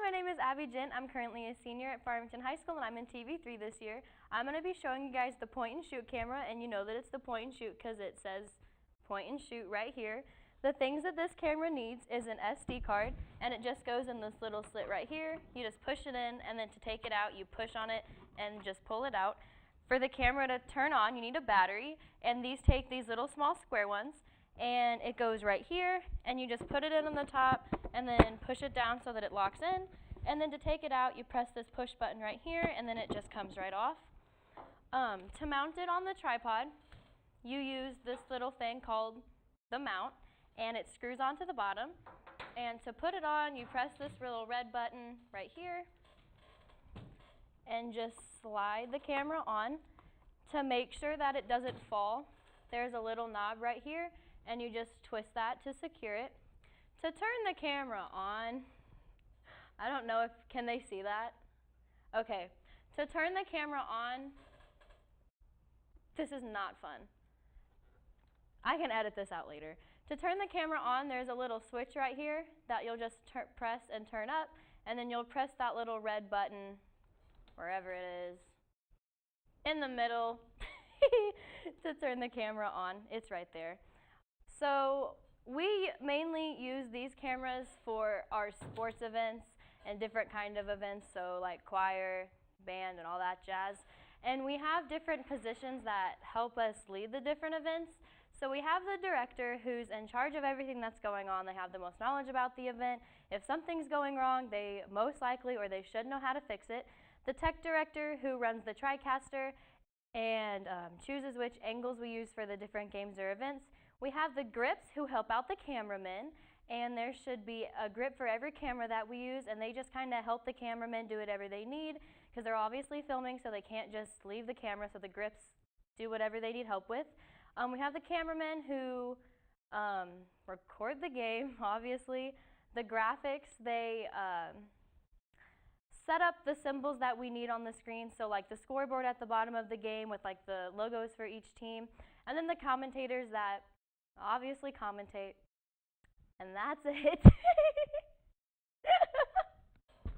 my name is Abby Jint. I'm currently a senior at Farmington High School and I'm in TV3 this year. I'm going to be showing you guys the point and shoot camera, and you know that it's the point and shoot because it says point and shoot right here. The things that this camera needs is an SD card, and it just goes in this little slit right here. You just push it in, and then to take it out, you push on it and just pull it out. For the camera to turn on, you need a battery, and these take these little small square ones, and it goes right here, and you just put it in on the top and then push it down so that it locks in, and then to take it out, you press this push button right here, and then it just comes right off. To mount it on the tripod, you use this little thing called the mount, and it screws onto the bottom. And to put it on, you press this little red button right here and just slide the camera on. To make sure that it doesn't fall, there's a little knob right here, and you just twist that to secure it. To turn the camera on, I don't know if, can they see that? Okay, to turn the camera on, this is not fun. I can edit this out later. To turn the camera on, there's a little switch right here that you'll just press and turn up, and then you'll press that little red button, wherever it is, in the middle, to turn the camera on. It's right there. So we mainly use these cameras for our sports events and different kind of events, so like choir, band, and all that jazz. And we have different positions that help us lead the different events. So we have the director who's in charge of everything that's going on. They have the most knowledge about the event. If something's going wrong, they most likely or they should know how to fix it. The tech director who runs the TriCaster and chooses which angles we use for the different games or events. We have the grips who help out the cameramen, and there should be a grip for every camera that we use, and they just kind of help the cameramen do whatever they need because they're obviously filming, so they can't just leave the camera, so the grips do whatever they need help with. We have the cameramen who record the game, obviously. The graphics, they set up the symbols that we need on the screen, so like the scoreboard at the bottom of the game with like the logos for each team, and then the commentators that obviously commentate, and that's it.